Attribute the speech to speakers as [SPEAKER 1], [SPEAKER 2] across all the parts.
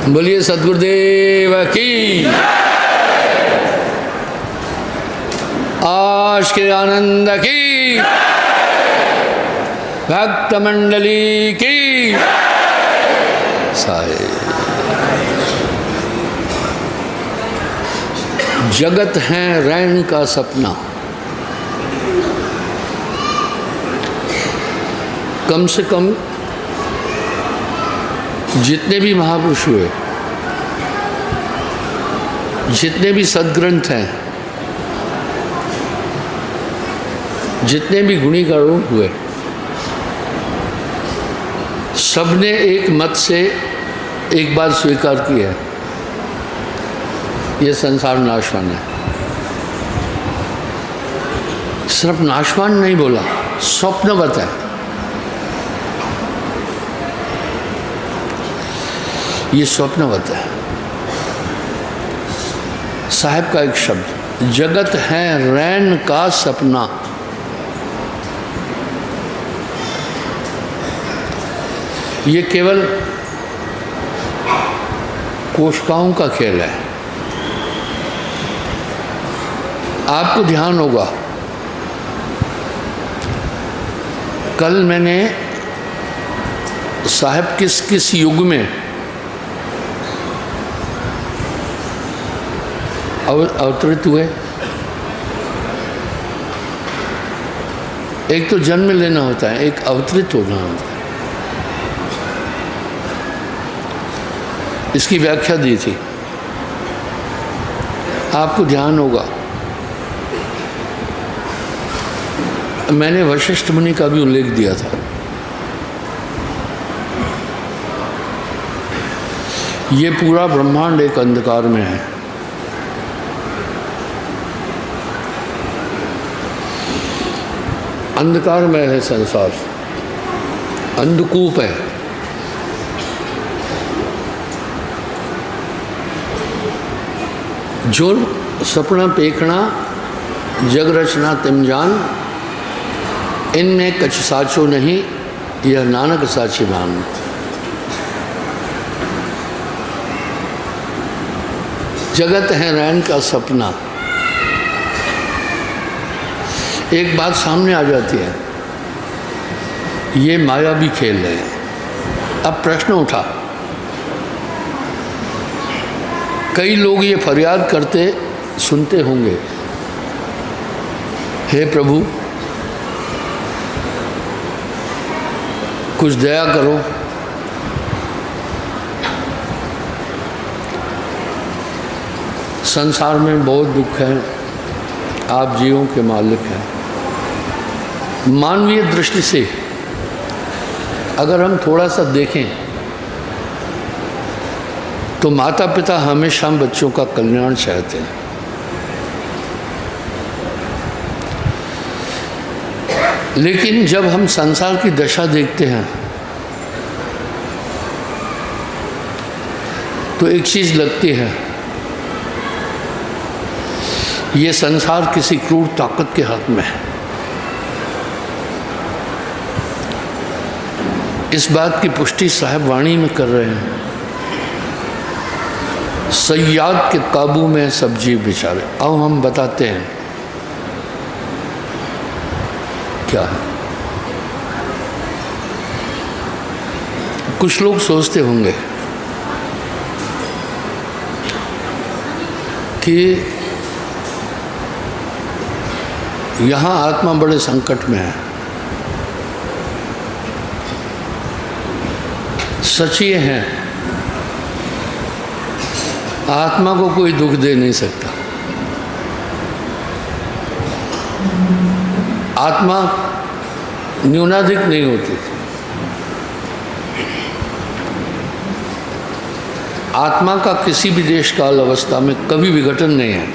[SPEAKER 1] बोलिए सद्गुरुदेव की। आज के आनंद की, भक्त मंडली की सारे। जगत है रैन का सपना। कम से कम जितने भी महापुरुष हुए, जितने भी सद्ग्रंथ हैं, जितने भी गुणीकरण हुए, सबने एक मत से एक बात स्वीकार की है, ये संसार नाशवान है। सिर्फ नाशवान नहीं बोला, स्वप्नवत है। ये स्वप्नवत है। साहब का एक शब्द, जगत है रैन का सपना। ये केवल कोशिकाओं का खेल है। आपको ध्यान होगा, कल मैंने साहब किस किस युग में अवतरित हुए। एक तो जन्म लेना होता है, एक अवतरित होना होता है। इसकी व्याख्या दी थी, आपको ध्यान होगा। मैंने वशिष्ठ मुनि का भी उल्लेख दिया था। ये पूरा ब्रह्मांड एक अंधकार में है। अंधकार में है संसार, अंधकूप है। जो सपना पेखना जग रचना तिम जान, इनमें कछ साचो नहीं, यह नानक साची मान। जगत है रैन का सपना। एक बात सामने आ जाती है, ये मायावी खेल है। अब प्रश्न उठा, कई लोग ये फरियाद करते सुनते होंगे, हे प्रभु कुछ दया करो। संसार में बहुत दुख है, आप जीवों के मालिक हैं। मानवीय दृष्टि से अगर हम थोड़ा सा देखें तो माता पिता हमेशा बच्चों का कल्याण चाहते हैं। लेकिन जब हम संसार की दशा देखते हैं तो एक चीज़ लगती है, ये संसार किसी क्रूर ताकत के हाथ में है। इस बात की पुष्टि साहब वाणी में कर रहे हैं, सयाद के काबू में सब जीव बेचारे। अब हम बताते हैं क्या है। कुछ लोग सोचते होंगे कि यहाँ आत्मा बड़े संकट में है। सच ये है, आत्मा को कोई दुख दे नहीं सकता। आत्मा न्यूनाधिक नहीं होती। आत्मा का किसी भी देश काल अवस्था में कभी विघटन नहीं है।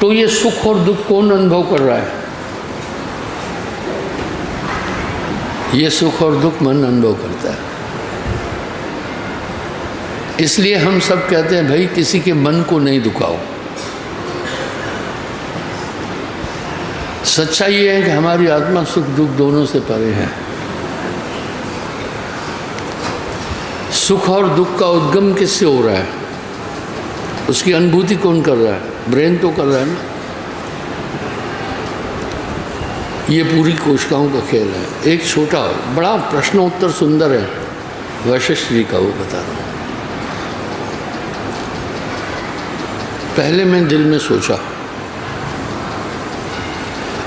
[SPEAKER 1] तो ये सुख और दुख कौन अनुभव कर रहा है? ये सुख और दुख मन अनुभव करता है। इसलिए हम सब कहते हैं भाई किसी के मन को नहीं दुखाओ। सच्चाई ये है कि हमारी आत्मा सुख दुख दोनों से परे है। सुख और दुख का उद्गम किससे हो रहा है, उसकी अनुभूति कौन कर रहा है? ब्रेन तो कर रहा है ना। ये पूरी कोशिकाओं का खेल है। एक छोटा बड़ा प्रश्नोत्तर सुंदर है वशिष्ठ जी का, वो बता रहा हूँ। पहले मैं दिल में सोचा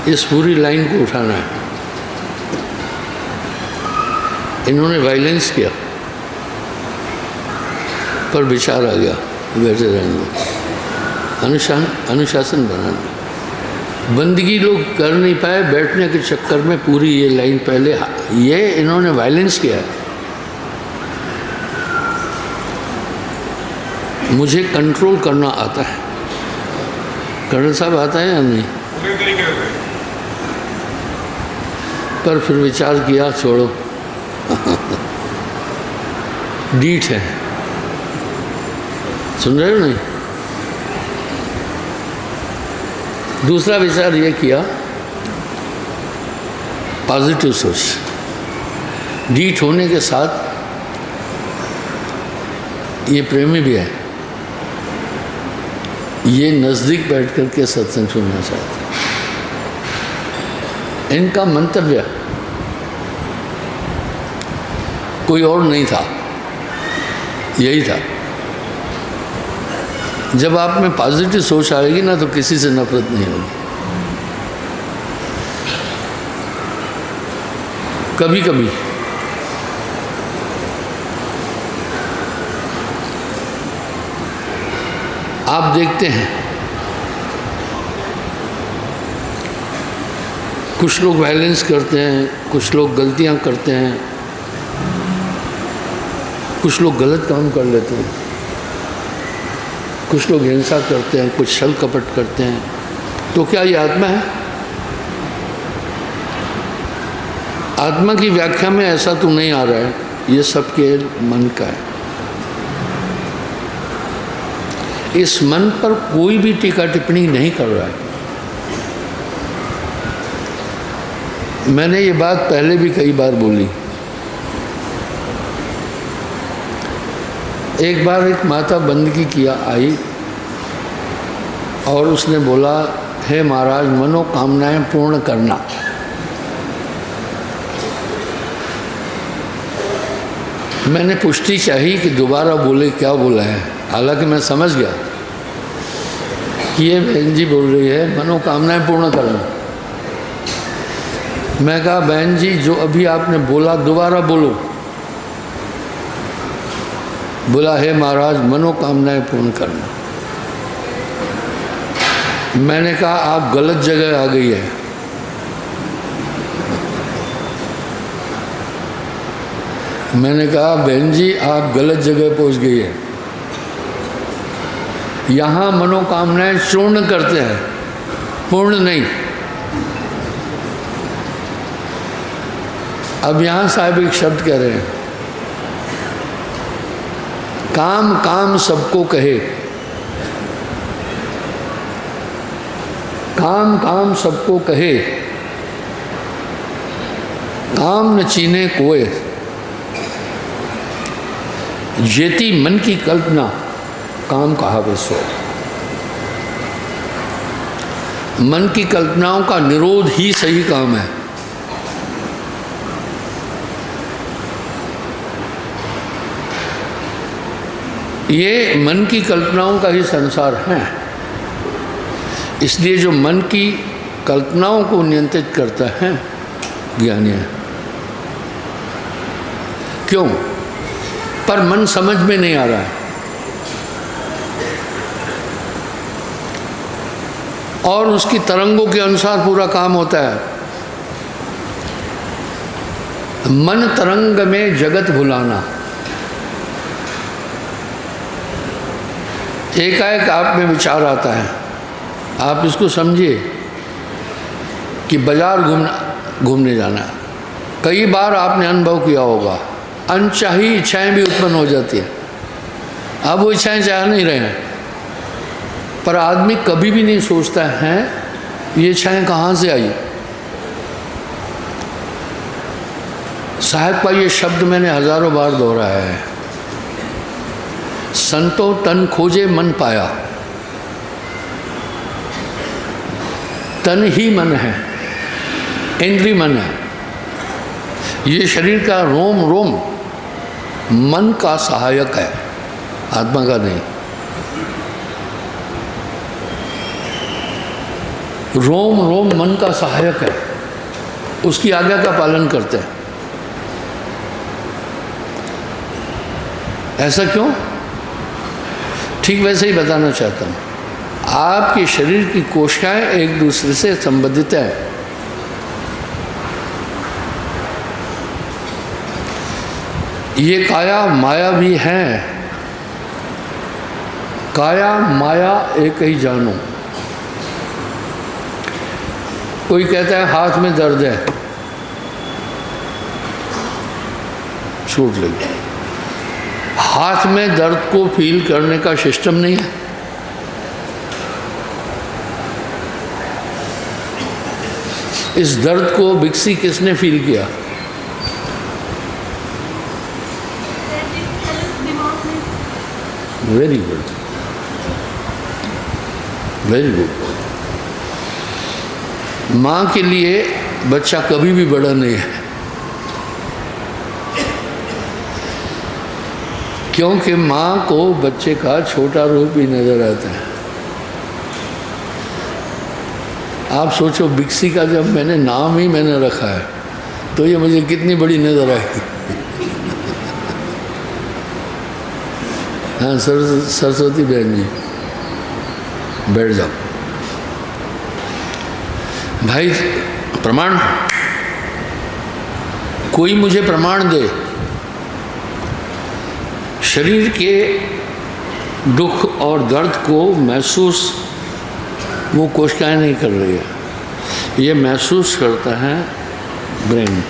[SPEAKER 1] इस पूरी लाइन को उठाना है। इन्होंने वायलेंस किया, पर विचार आ गया बैठे रहने, अनुशासन बनाना। बंदगी लोग कर नहीं पाए, बैठने के चक्कर में पूरी ये लाइन पहले, ये इन्होंने वायलेंस किया। मुझे कंट्रोल करना आता है। कर्नल साहब आता है या नहीं? पर फिर विचार किया, छोड़ो डीठ है। सुन रहे हो नहीं? दूसरा विचार ये किया, पॉजिटिव सोच। डीठ होने के साथ ये प्रेमी भी है, ये नज़दीक बैठ कर के सत्संग सुनना चाहते। इनका मंतव्य कोई और नहीं था, यही था। जब आप में पॉजिटिव सोच आएगी ना, तो किसी से नफरत नहीं होगी। कभी कभी आप देखते हैं कुछ लोग वायलेंस करते हैं, कुछ लोग गलतियां करते हैं, कुछ लोग गलत काम कर लेते हैं, कुछ लोग हिंसा करते हैं, कुछ छल कपट करते हैं। तो क्या ये आत्मा है? आत्मा की व्याख्या में ऐसा तो नहीं आ रहा है, ये सबके मन का है। इस मन पर कोई भी टीका टिप्पणी नहीं कर रहा है। मैंने ये बात पहले भी कई बार बोली। एक बार एक माता बंदगी किया आई और उसने बोला, हे महाराज मनोकामनाएं पूर्ण करना। मैंने पुष्टि चाहिए कि दोबारा बोले क्या बोला है। हालांकि मैं समझ गया कि ये बहन जी बोल रही है मनोकामनाएं पूर्ण करना। मैं कहा, बहन जी जो अभी आपने बोला दोबारा बोलो। बोला, हे महाराज मनोकामनाएं पूर्ण करना। मैंने कहा, आप गलत जगह आ गई है। मैंने कहा, बहन जी आप गलत जगह पहुंच गई है। यहाँ मनोकामनाएं चूर्ण करते हैं, पूर्ण नहीं। अब यहाँ साहब एक शब्द कह रहे हैं, काम काम सबको कहे, काम काम सबको कहे, काम न चीने कोय, जेती मन की कल्पना काम कहावे सो। मन की कल्पनाओं का निरोध ही सही काम है। ये मन की कल्पनाओं का ही संसार है। इसलिए जो मन की कल्पनाओं को नियंत्रित करता है ज्ञानी है। क्यों? पर मन समझ में नहीं आ रहा है और उसकी तरंगों के अनुसार पूरा काम होता है। मन तरंग में जगत भुलाना। एकाएक आप में विचार आता है, आप इसको समझिए कि बाजार घूमने जाना है। कई बार आपने अनुभव किया होगा, अनचाही इच्छाएं भी उत्पन्न हो जाती हैं। अब वो इच्छाएं चाह नहीं रहे हैं, पर आदमी कभी भी नहीं सोचता है ये इच्छाएं कहाँ से आई। साहब का ये शब्द मैंने हजारों बार दोहराया है, संतो तन खोजे मन पाया। तन ही मन है, इंद्रिय मन है। ये शरीर का रोम रोम मन का सहायक है, आत्मा का नहीं। रोम रोम मन का सहायक है, उसकी आज्ञा का पालन करते हैं। ऐसा क्यों? ठीक वैसे ही बताना चाहता हूँ। आपके शरीर की कोशिकाएं एक दूसरे से संबंधित है। ये काया माया भी है। काया माया एक ही जानो। कोई कहता है हाथ में दर्द है, चोट लगी। हाथ में दर्द को फील करने का सिस्टम नहीं है। इस दर्द को विक्सी किसने फील किया? Very good, very good. माँ के लिए बच्चा कभी भी बड़ा नहीं है, क्योंकि माँ को बच्चे का छोटा रूप ही नजर आता है। आप सोचो, बिक्सी का जब मैंने नाम ही मैंने रखा है तो ये मुझे कितनी बड़ी नजर आएगी। हाँ, सरस्वती बहन जी बैठ जाओ। भाई प्रमाण, कोई मुझे प्रमाण दे शरीर के दुख और दर्द को महसूस वो कोशिकाएं नहीं कर रही है, ये महसूस करता है ब्रेन।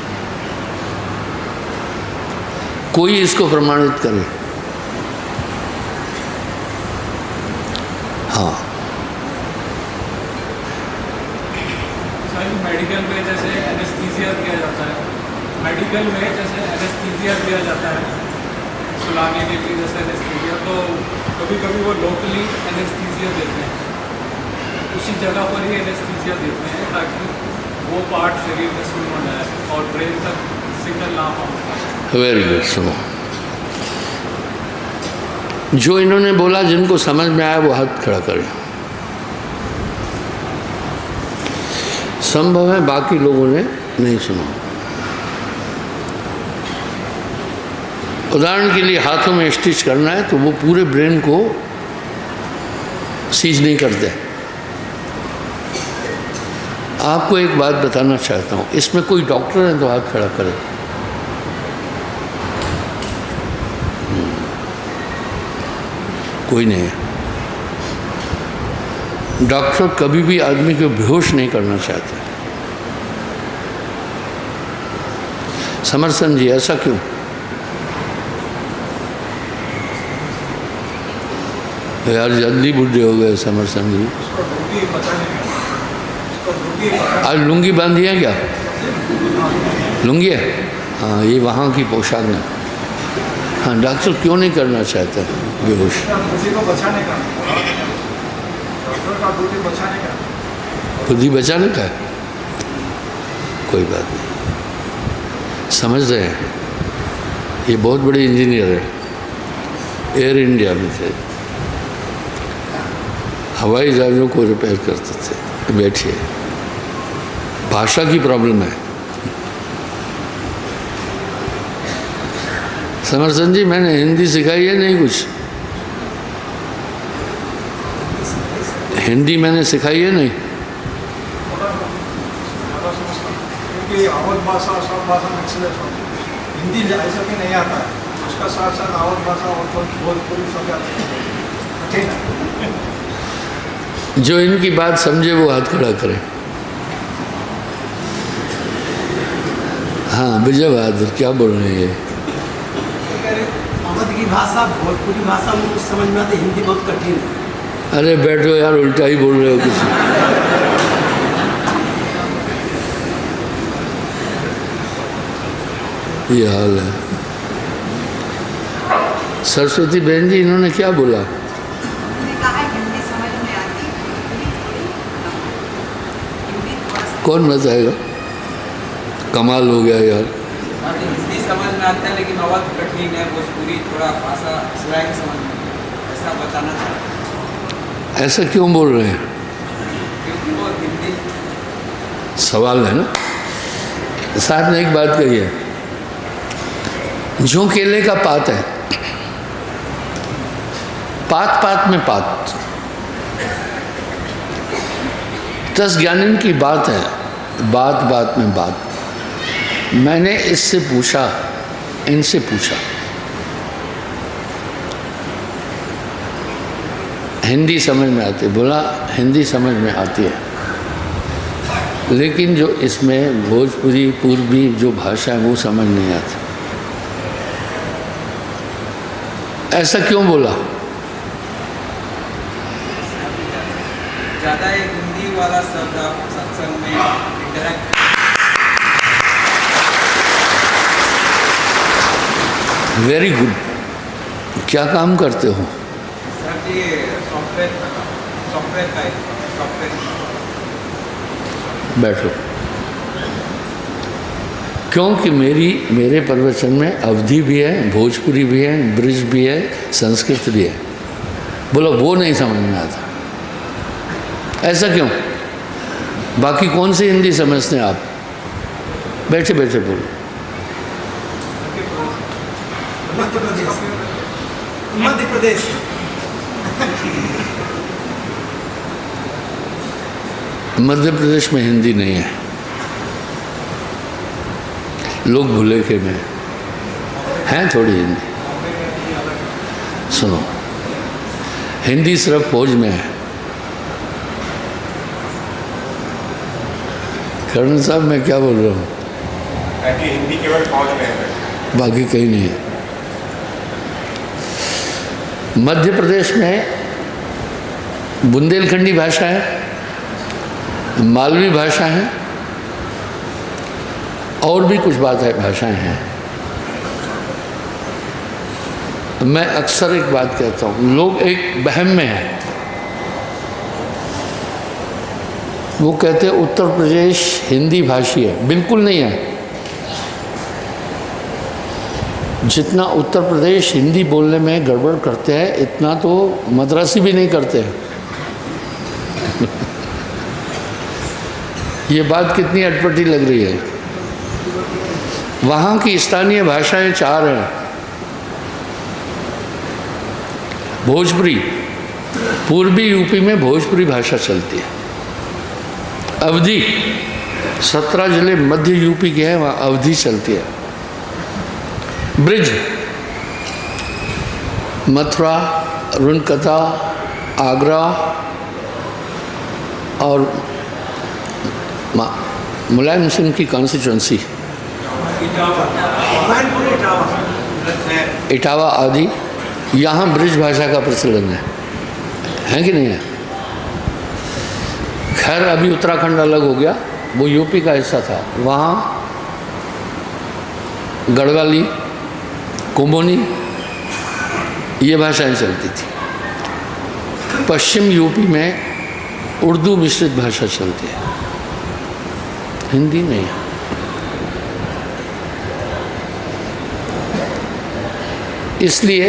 [SPEAKER 1] कोई इसको प्रमाणित करे। हाँ,
[SPEAKER 2] मेडिकल में जैसे एनेस्थीसिया किया जाता है, मेडिकल में जैसे एनेस्थीसिया किया जाता है सुलाने के लिए, जैसे एनेस्थीसिया, तो कभी कभी वो लोकली एनेस्थीसिया देते हैं, उसी जगह पर ही एनेस्थीसिया देते हैं ताकि वो पार्ट शरीर में सुन हो जाए और ब्रेन तक सिग्नल ना पहुँचे।
[SPEAKER 1] Very good. सुनो, जो इन्होंने बोला, जिनको समझ में आया वो हाथ खड़ा करें। संभव है बाकी लोगों ने नहीं सुना। उदाहरण के लिए हाथों में स्टिच करना है तो वो पूरे ब्रेन को सीज नहीं करते। आपको एक बात बताना चाहता हूँ, इसमें कोई डॉक्टर है तो हाथ खड़ा करे। कोई नहीं है। डॉक्टर कभी भी आदमी को बेहोश नहीं करना चाहते। समरसन जी, ऐसा क्यों? यार जल्दी बुढ़े हो गए समरसन जी। आज लुंगी बांधी है क्या? लुंगी है? हाँ, ये वहाँ की पोशाक है। हाँ, डॉक्टर क्यों नहीं करना चाहता बेहोश? बुद्धि बचाने का है। कोई बात नहीं, समझ रहे हैं। ये बहुत बड़े इंजीनियर है, एयर इंडिया में थे, हवाई जहाज़ों को रिपेयर करते थे। बैठिए, भाषा की प्रॉब्लम है। समरसन जी, मैंने हिंदी सिखाई है नहीं कुछ? हिंदी मैंने सिखाई है नहीं?
[SPEAKER 3] आवत भाषा सब भाषा मिक्स है। हिंदी ऐसा भी नहीं आता है, उसका साथ साथ आवत भाषा और भोजपुरी सब आती है।
[SPEAKER 1] जो इनकी बात समझे वो हाथ खड़ा करे। हाँ, विजय बहादुर क्या बोल रहे हैं?
[SPEAKER 4] अवध की भाषा, भोजपुरी भाषा में कुछ समझ में आती, हिंदी बहुत कठिन है।
[SPEAKER 1] अरे बैठो यार, उल्टा ही बोल रहे हो कुछ। ये हाल है। सरस्वती बहन जी, इन्होंने क्या बोला?
[SPEAKER 5] उन्होंने कहा हिंदी समझ में आती है, हिंदी थोड़ा सा
[SPEAKER 1] कौन बताएगा? कमाल हो गया यार।
[SPEAKER 6] हिंदी समझ में आता है लेकिन आवाज़ कठिन है, भोजपुरी थोड़ा भाषा स्लैंग समझ में नहीं आता। ऐसा बताना चाहते हैं
[SPEAKER 1] ऐसा क्यों बोल रहे हैं?
[SPEAKER 6] क्योंकि वो हिंदी
[SPEAKER 1] सवाल है ना। साहब ने एक बात कही है, जो केले का पात है, पात पात में पात, 10 ज्ञानिन की बात है, बात बात में बात। मैंने इससे पूछा, इनसे पूछा, हिंदी समझ में आती है? बोला हिंदी समझ में आती है, लेकिन जो इसमें भोजपुरी पूर्वी जो भाषा है वो समझ नहीं आती। ऐसा क्यों बोला?
[SPEAKER 6] ज़्यादा एक हिंदी वाला शब्द आप सत्संग में इंटरेक्ट
[SPEAKER 1] वेरी गुड। क्या काम करते हो?
[SPEAKER 6] सर जी सॉफ्टवेयर का सॉफ्टवेयर
[SPEAKER 1] बैठो। क्योंकि मेरे प्रवचन में अवधी भी है, भोजपुरी भी है, ब्रिज भी है, संस्कृत भी है। बोलो वो नहीं समझ में आता। ऐसा क्यों? बाकी कौन सी हिंदी समझते हैं आप? बैठे बैठे बोलो।
[SPEAKER 4] मध्य प्रदेश, मध्य प्रदेश।
[SPEAKER 1] मध्य प्रदेश में हिंदी नहीं है, लोग भुलेखे में हैं थोड़ी हिंदी। सुनो, हिंदी सिर्फ फौज में है। कर्नल साहब मैं क्या बोल रहा हूँ?
[SPEAKER 7] हिंदी केवल फौज में है,
[SPEAKER 1] बाकी कहीं नहीं है। मध्य प्रदेश में बुंदेलखंडी भाषा है, मालवी भाषा है, और भी कुछ भाषाएं हैं। मैं अक्सर एक बात कहता हूँ, लोग एक वहम में हैं। वो कहते हैं उत्तर प्रदेश हिंदी भाषी है। बिल्कुल नहीं है। जितना उत्तर प्रदेश हिंदी बोलने में गड़बड़ करते हैं, इतना तो मद्रासी भी नहीं करते हैं। ये बात कितनी अटपटी लग रही है। वहाँ की स्थानीय भाषाएं 4 हैं। भोजपुरी, पूर्वी यूपी में भोजपुरी भाषा चलती है। अवधी, 17 जिले मध्य यूपी के हैं, वहाँ अवधी चलती है। ब्रिज, मथुरा, रुनकता, आगरा और मुलायम सिंह की कॉन्स्टिट्यूंसी इटावा आदि, यहाँ ब्रिज भाषा का प्रचलन है कि नहीं है? खैर अभी उत्तराखंड अलग हो गया, वो यूपी का हिस्सा था। वहाँ गढ़वाली, कुंभोनी, ये भाषाएं चलती थी। पश्चिम यूपी में उर्दू मिश्रित भाषा चलती है, हिंदी नहीं है। इसलिए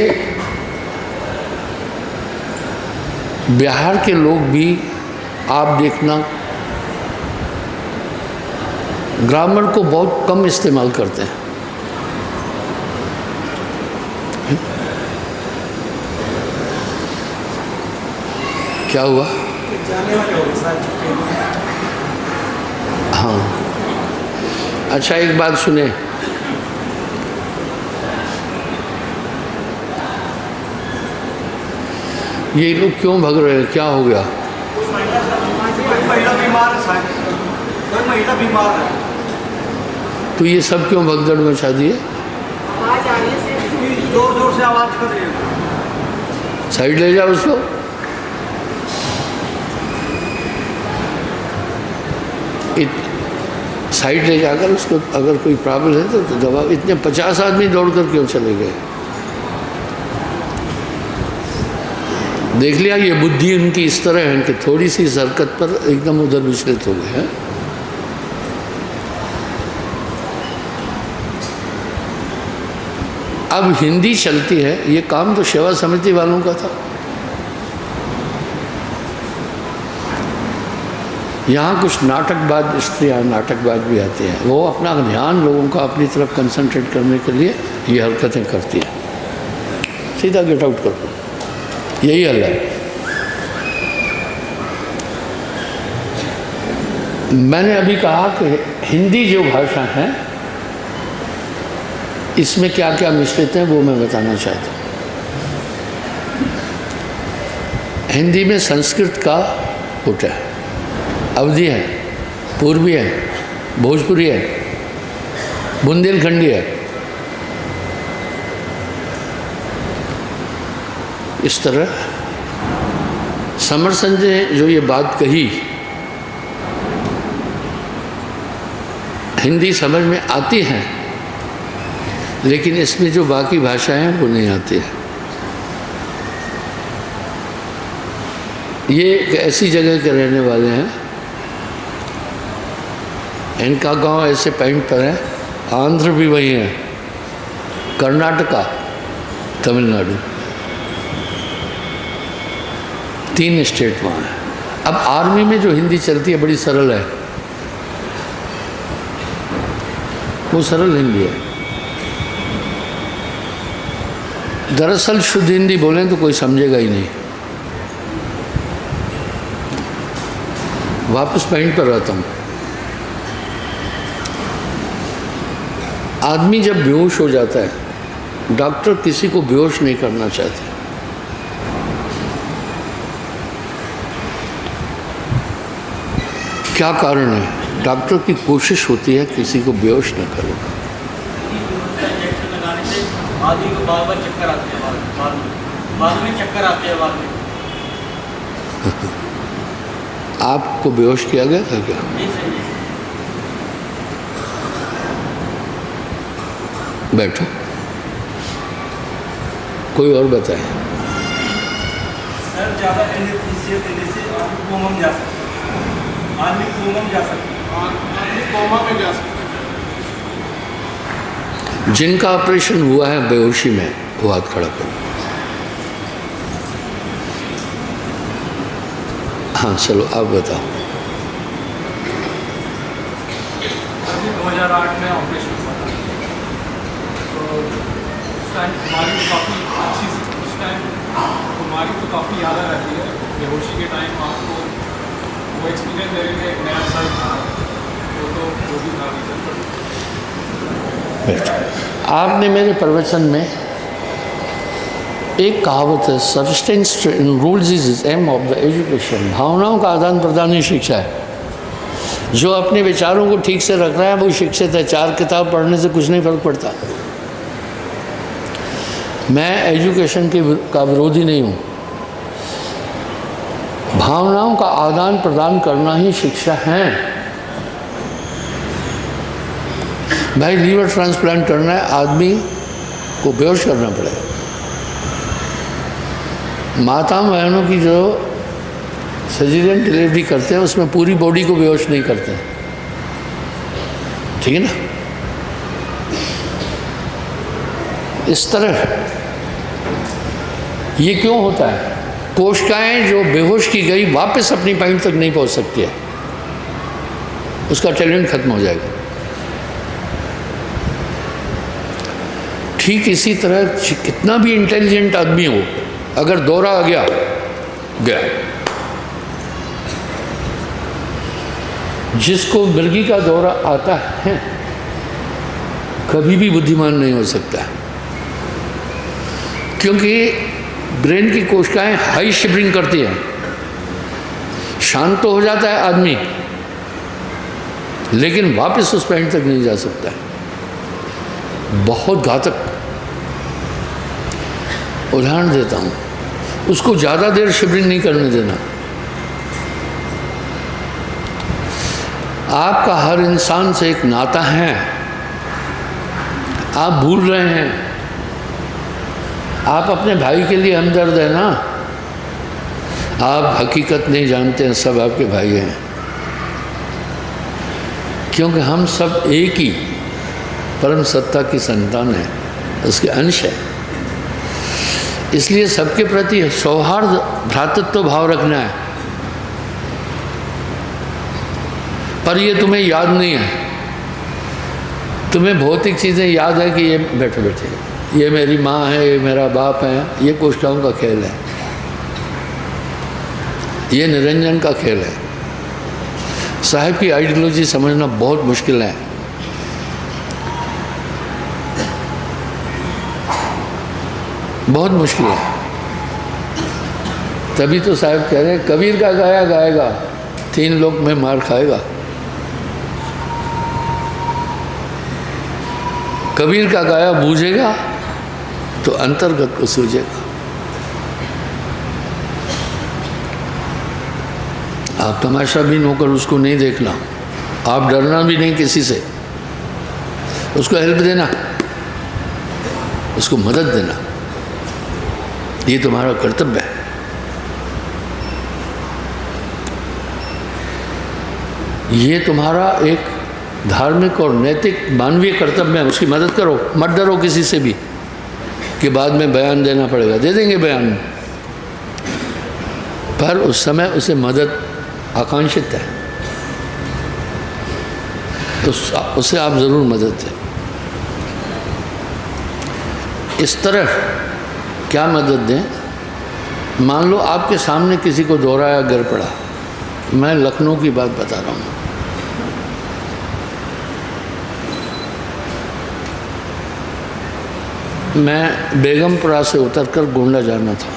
[SPEAKER 1] बिहार के लोग भी आप देखना ग्रामर को बहुत कम इस्तेमाल करते हैं। क्या हुआ?
[SPEAKER 4] जाने वाले हो साथ चुके हैं।
[SPEAKER 1] हाँ, अच्छा एक बात सुने। ये लोग क्यों भाग रहे हैं? क्या हो गया?
[SPEAKER 3] कोई महिला बीमार है शायद, कोई महिला बीमार है।
[SPEAKER 1] तो ये सब क्यों भगदड़ मचा दिए?
[SPEAKER 5] आवाज़ आने से
[SPEAKER 3] जोर जोर से आवाज़ कर रही है।
[SPEAKER 1] साइड ले जाओ उसको। साइड ले जाकर उसको अगर कोई प्रॉब्लम है तो दबाओ। इतने 50 आदमी दौड़ कर क्यों चले गए? देख लिया, ये बुद्धि उनकी इस तरह है कि थोड़ी सी हरकत पर एकदम उधर विचलित हो गए हैं। अब हिंदी चलती है, ये काम तो सेवा समिति वालों का था। यहाँ कुछ नाटकबाज स्त्रियाँ, नाटकबाज भी आती हैं, वो अपना ध्यान लोगों का अपनी तरफ कंसंट्रेट करने के लिए ये हरकतें करती हैं। सीधा गेट आउट कर दो, यही हल है। मैंने अभी कहा कि हिंदी जो भाषा है इसमें क्या क्या मिश्रित हैं वो मैं बताना चाहता हूँ। हिंदी में संस्कृत का पुट है, अवधी है, पूर्वी है, भोजपुरी है, बुंदेलखंडी है। इस तरह समरसन ने जो ये बात कही, हिंदी समझ में आती है लेकिन इसमें जो बाकी भाषाएं हैं वो नहीं आती है। ये एक ऐसी जगह के रहने वाले हैं, इनका गांव ऐसे पॉइंट पर है, आंध्र भी वही है, कर्नाटका, तमिलनाडु, 3 स्टेट वहाँ है। अब आर्मी में जो हिंदी चलती है बड़ी सरल है, वो सरल हिंदी है। दरअसल शुद्ध हिंदी बोलें तो कोई समझेगा ही नहीं। वापस पॉइंट पर आता हूँ। आदमी जब बेहोश हो जाता है, डॉक्टर किसी को बेहोश नहीं करना चाहते। क्या कारण है? डॉक्टर की कोशिश होती है किसी को बेहोश न करो।
[SPEAKER 4] इंजेक्शन लगाने से आदमी को बार बार चक्कर आते हैं, बाद में चक्कर आते हैं बाद में।
[SPEAKER 1] आपको बेहोश किया गया था क्या?
[SPEAKER 4] नहीं सही है।
[SPEAKER 1] बैठो, कोई और बताए।
[SPEAKER 4] सर ज़्यादा एनेस्थीसिया देने से आदमी कोमा में जा सकता है, आदमी कोमा में जा सकता है, आदमी कोमा में जा सकता है।
[SPEAKER 1] जिनका ऑपरेशन हुआ है बेहोशी में, वो हाथ खड़ा करो। हाँ चलो आप बताओ।
[SPEAKER 2] अभी 2008 में ऑपरेशन हुआ था, तो उस टाइम हमारी काफ़ी अच्छी, उस टाइम हमारी तो काफ़ी याद रहती है। बेहोशी के टाइम आपको वो एक्सपीरियंस ले लेंगे, एक नया साल था, तो वो भी था।
[SPEAKER 1] आपने मेरे प्रवचन में एक कहावत है, substance rules is aim of the education. भावनाओं का आदान प्रदान ही शिक्षा है। जो अपने विचारों को ठीक से रख रहा है वो शिक्षित है। 4 किताब पढ़ने से कुछ नहीं फर्क पड़ता। मैं एजुकेशन का विरोधी नहीं हूँ। भावनाओं का आदान प्रदान करना ही शिक्षा है। भाई लीवर ट्रांसप्लांट करना है, आदमी को बेहोश करना पड़ेगा। माता बहनों की जो सर्जरियन डिलीवरी करते हैं उसमें पूरी बॉडी को बेहोश नहीं करते हैं, ठीक है ना। इस तरह ये क्यों होता है? कोशिकाएं जो बेहोश की गई वापस अपनी पॉइंट तक नहीं पहुंच सकती है, उसका टैलेंट खत्म हो जाएगा। ठीक इसी तरह कितना भी इंटेलिजेंट आदमी हो, अगर दौरा आ गया गया। जिसको मिर्गी का दौरा आता है कभी भी बुद्धिमान नहीं हो सकता, क्योंकि ब्रेन की कोशिकाएं हाई शिवरिंग करती हैं। शांत तो हो जाता है आदमी, लेकिन वापस उस पॉइंट तक नहीं जा सकता है। बहुत घातक उदाहरण देता हूँ, उसको ज़्यादा देर शिवरिंग नहीं करने देना। आपका हर इंसान से एक नाता है, आप भूल रहे हैं। आप अपने भाई के लिए हमदर्द है ना, आप हकीकत नहीं जानते हैं, सब आपके भाई हैं, क्योंकि हम सब एक ही परम सत्ता की संतान है, उसके अंश है। इसलिए सबके प्रति सौहार्द भ्रातृत्व भाव रखना है। पर ये तुम्हें याद नहीं है, तुम्हें भौतिक चीज़ें याद है कि ये बैठे बैठे ये मेरी माँ है, ये मेरा बाप है, ये कोष्ठाओं का खेल है, ये निरंजन का खेल है। साहिब की आइडियोलॉजी समझना बहुत मुश्किल है। बहुत मुश्किल है। तभी तो साहब कह रहे हैं कबीर का गाया गाएगा, 3 लोक में मार खाएगा। कबीर का गाया बूझेगा तो अंतर्गत को सूझेगा। आप तमाशाबीन होकर उसको नहीं देखना, आप डरना भी नहीं किसी से, उसको हेल्प देना, उसको मदद देना, ये तुम्हारा कर्तव्य है। ये तुम्हारा एक धार्मिक और नैतिक मानवीय कर्तव्य है, उसकी मदद करो। मत डरो किसी से भी कि बाद में बयान देना पड़ेगा, दे देंगे बयान, पर उस समय उसे मदद आकांक्षित है तो उसे आप ज़रूर मदद दें। इस तरह क्या मदद दें? मान लो आपके सामने किसी को दोहराया गिर पड़ा, मैं लखनऊ की बात बता रहा हूँ। मैं बेगमपुरा से उतरकर गोंडा जाना था।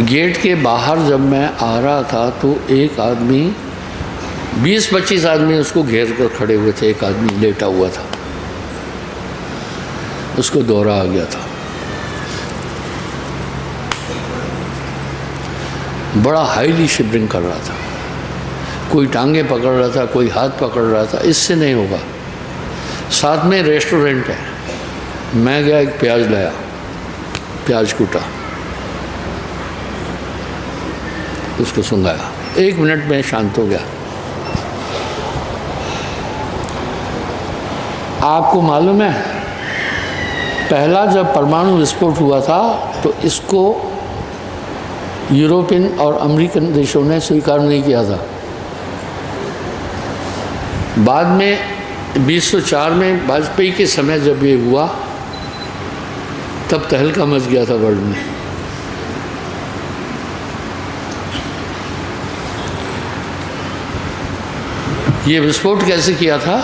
[SPEAKER 1] गेट के बाहर जब मैं आ रहा था तो एक आदमी, 20-25 आदमी उसको घेर कर खड़े हुए थे। एक आदमी लेटा हुआ था, उसको दौरा आ गया था। बड़ा हाईली शिवरिंग कर रहा था, कोई टांगे पकड़ रहा था, कोई हाथ पकड़ रहा था। इससे नहीं होगा। साथ में रेस्टोरेंट है। मैं गया, एक प्याज लाया, प्याज कूटा, उसको सुंघाया, 1 मिनट में शांत हो गया। आपको मालूम है, पहला जब परमाणु विस्फोट हुआ था तो इसको यूरोपियन और अमेरिकन देशों ने स्वीकार नहीं किया था। बाद में 1904 में वाजपेयी के समय जब ये हुआ तब तहलका मच गया था वर्ल्ड में। ये विस्फोट कैसे किया था?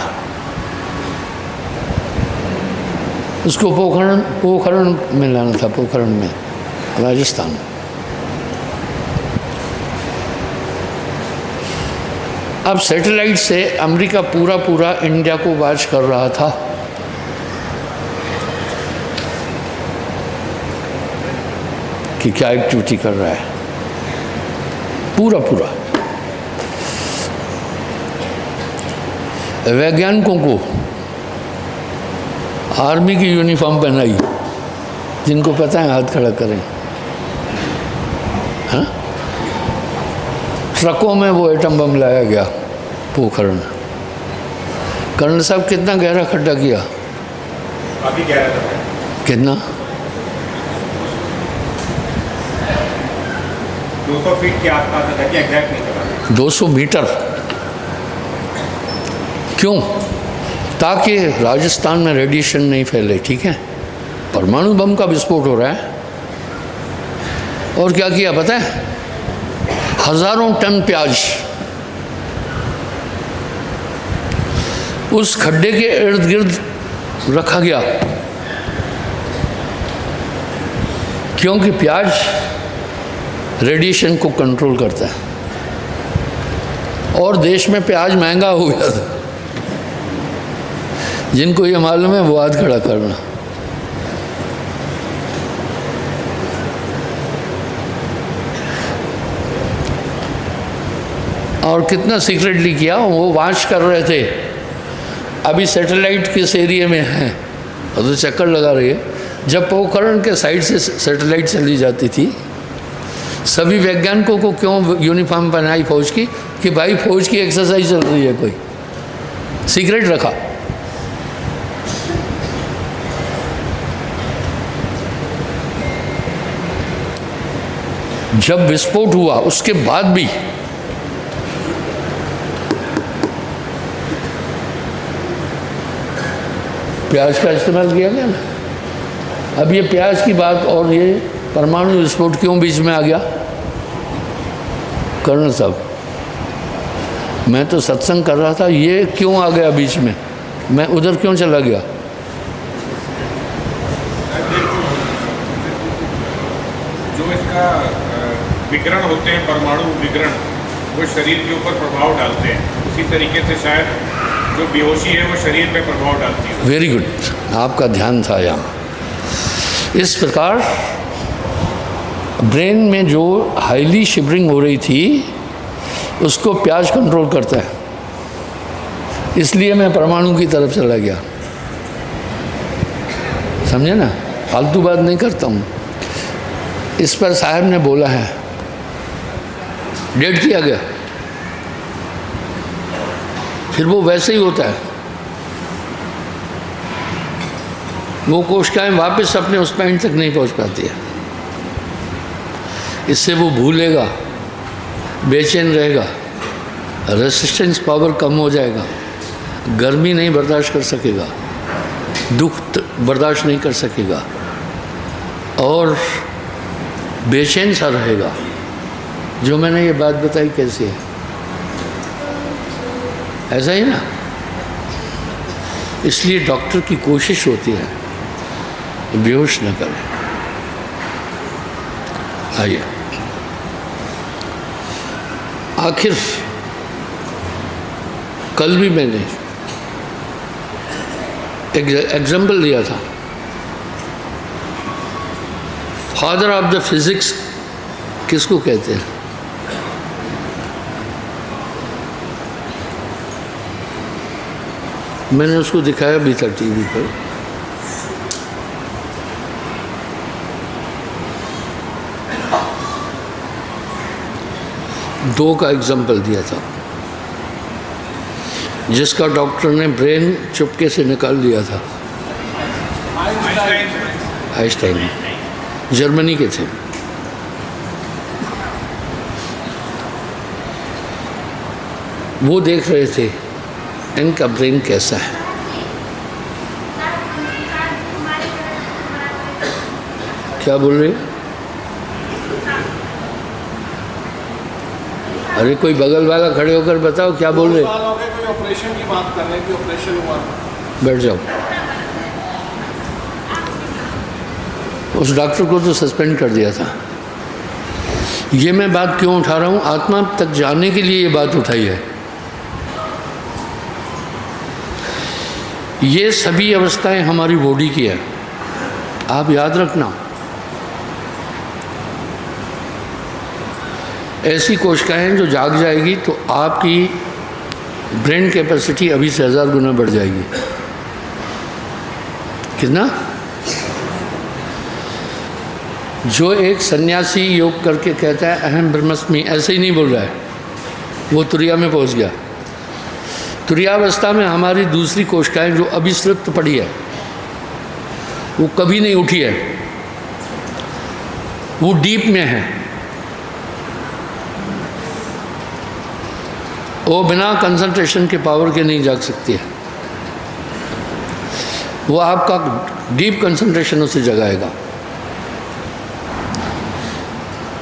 [SPEAKER 1] उसको पोखरण में लाना था, पोखरण में, राजस्थान। अब सैटेलाइट से अमेरिका पूरा इंडिया को वॉच कर रहा था। कि क्या एक्टिविटी कर रहा है, पूरा। वैज्ञानिकों को आर्मी की यूनिफॉर्म पहनाई, जिनको पता है हाथ खड़ा करें। हाँ, ट्रकों में वो एटम बम लाया गया पोखरण। कर्नल साहब कितना गहरा खड्डा किया?
[SPEAKER 7] काफी गहरा था।
[SPEAKER 1] कितना?
[SPEAKER 7] 200 फीट के आसपास था, कि एग्जैक्ट नहीं पता।
[SPEAKER 1] 200 मीटर। क्यों? ताकि राजस्थान में रेडिएशन नहीं फैले। ठीक है, परमाणु बम का विस्फोट हो रहा है। और क्या किया पता है? हजारों टन प्याज उस खड्डे के इर्द गिर्द रखा गया, क्योंकि प्याज रेडिएशन को कंट्रोल करता है। और देश में प्याज महंगा हो गया था। जिनको ये मालूम है वो हाथ खड़ा करना। और कितना सीक्रेटली किया, वो वॉच कर रहे थे। अभी सैटेलाइट किस एरिया में है और तो चक्कर लगा रही है। जब पोखरण के साइड से सैटेलाइट चली जाती थी सभी वैज्ञानिकों को क्यों यूनिफॉर्म पहनाई फौज की कि भाई फौज की एक्सरसाइज चल रही है, कोई सीक्रेट रखा। जब विस्फोट हुआ उसके बाद भी प्याज का इस्तेमाल किया गया ना। अब ये प्याज की बात और ये परमाणु विस्फोट क्यों बीच में आ गया? कर्नल साहब, मैं तो सत्संग कर रहा था, ये क्यों आ गया बीच में? मैं उधर क्यों चला गया?
[SPEAKER 7] जो इसका विकिरण होते हैं, परमाणु विकिरण, वो शरीर के ऊपर प्रभाव डालते हैं। उसी तरीके से शायद जो बेहोशी है वो शरीर पे प्रभाव डालती है।
[SPEAKER 1] वेरी गुड, आपका ध्यान था यहाँ। इस प्रकार ब्रेन में जो हाईली शिवरिंग हो रही थी उसको प्याज कंट्रोल करता है, इसलिए मैं परमाणु की तरफ चला गया। समझे ना, फालतू बात नहीं करता हूँ। इस पर साहब ने बोला है, डेट किया गया, फिर वो वैसे ही होता है। वो कोशिकाएं वापस अपने उस पॉइंट तक नहीं पहुंच पाती है। इससे वो भूलेगा, बेचैन रहेगा, रेसिस्टेंस पावर कम हो जाएगा, गर्मी नहीं बर्दाश्त कर सकेगा, दुख बर्दाश्त नहीं कर सकेगा और बेचैन सा रहेगा। जो मैंने ये बात बताई कैसी है, ऐसा ही ना। इसलिए डॉक्टर की कोशिश होती है बेहोश न करें। आइए, आखिर कल भी मैंने एक एग्जाम्पल दिया था। फादर ऑफ द फिजिक्स किसको कहते हैं? मैंने उसको दिखाया भी था टीवी पर। दो का एग्जाम्पल दिया था, जिसका डॉक्टर ने ब्रेन चुपके से निकाल दिया था। आइंस्टाइन जर्मनी के थे। वो देख रहे थे इनका ब्रेन कैसा है। क्या बोल रहे? अरे कोई बगल वाला खड़े होकर बताओ क्या बोल रहे?
[SPEAKER 3] कोई ऑपरेशन की बात कर रहे हैं कि ऑपरेशन हुआ।
[SPEAKER 1] बैठ जाओ। उस डॉक्टर को तो सस्पेंड कर दिया था। ये मैं बात क्यों उठा रहा हूँ? आत्मा तक जाने के लिए ये बात उठाई है। ये सभी अवस्थाएं हमारी बॉडी की है, आप याद रखना। ऐसी कोशिकाएं जो जाग जाएगी तो आपकी ब्रेन कैपेसिटी अभी से 1000 गुना बढ़ जाएगी। कितना? जो एक सन्यासी योग करके कहता है अहम ब्रह्मस्मि, ऐसे ही नहीं बोल रहा है, वो तुरिया में पहुंच गया। तुरियावस्था में हमारी दूसरी कोशिकाएं जो अभी सुप्त पड़ी है वो कभी नहीं उठी है, वो डीप में है। वो बिना कंसंट्रेशन के पावर के नहीं जाग सकती है। वो आपका डीप कंसंट्रेशन उसे जगाएगा।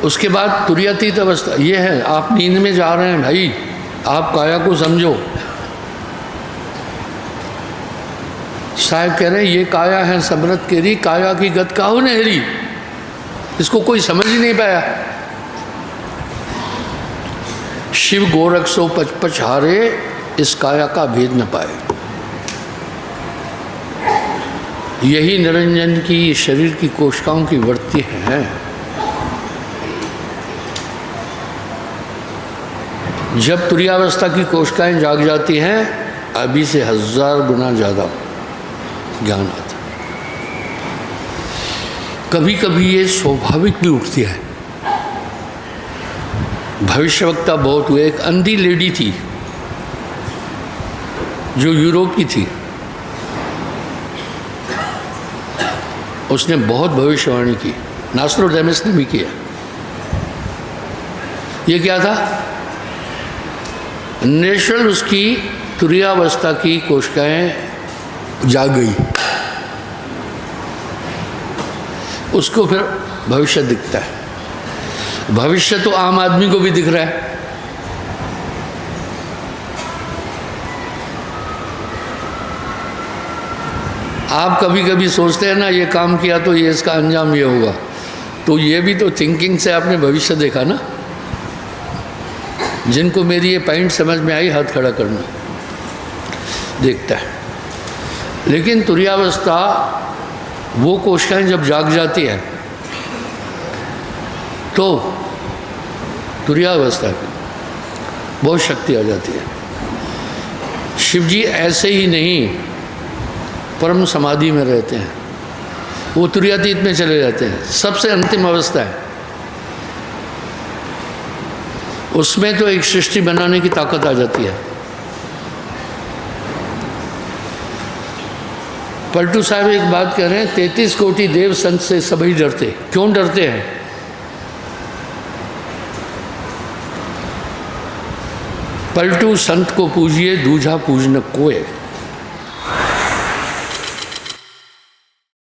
[SPEAKER 1] उसके बाद तुरीयातीत अवस्था ये है, आप नींद में जा रहे हैं भाई, आप काया को समझो। साहब कह रहे हैं ये काया है समरत केरी, काया की गत काहू नहरी। इसको कोई समझ ही नहीं पाया। शिव गोरख सो पचपच हारे, इस काया का भेद न पाए। यही निरंजन की शरीर की कोशिकाओं की वृत्ति है। जब तुरीयावस्था की कोशिकाएं जाग जाती हैं, अभी से 1000 गुना ज़्यादा ज्ञान आता। कभी कभी ये स्वाभाविक भी उठती है, भविष्यवक्ता बहुत हुए। एक अंधी लेडी थी जो यूरोप की थी, उसने बहुत भविष्यवाणी की, नास्ट्रोडेमस ने भी किया। ये क्या था? नेचुरल उसकी तुरीयावस्था की कोशिकाएं जाग गई, उसको फिर भविष्य दिखता है। भविष्य तो आम आदमी को भी दिख रहा है। आप कभी कभी सोचते हैं ना, ये काम किया तो ये इसका अंजाम ये होगा, तो ये भी तो थिंकिंग से आपने भविष्य देखा ना। जिनको मेरी ये पॉइंट समझ में आई, हाथ खड़ा करना, देखता है। लेकिन तुरीयावस्था, वो कोशिकाएं जब जाग जाती हैं तो तुरीयावस्था की बहुत शक्ति आ जाती है। शिव जी ऐसे ही नहीं परम समाधि में रहते हैं, वो तुरीयातीत में चले जाते हैं। सबसे अंतिम अवस्था है, उसमें तो एक सृष्टि बनाने की ताकत आ जाती है। पलटू साहब एक बात कह रहे हैं, 33 कोटि देव संत से सभी डरते। क्यों डरते हैं? पलटू संत को पूजिए, दूजा पूजन कोय।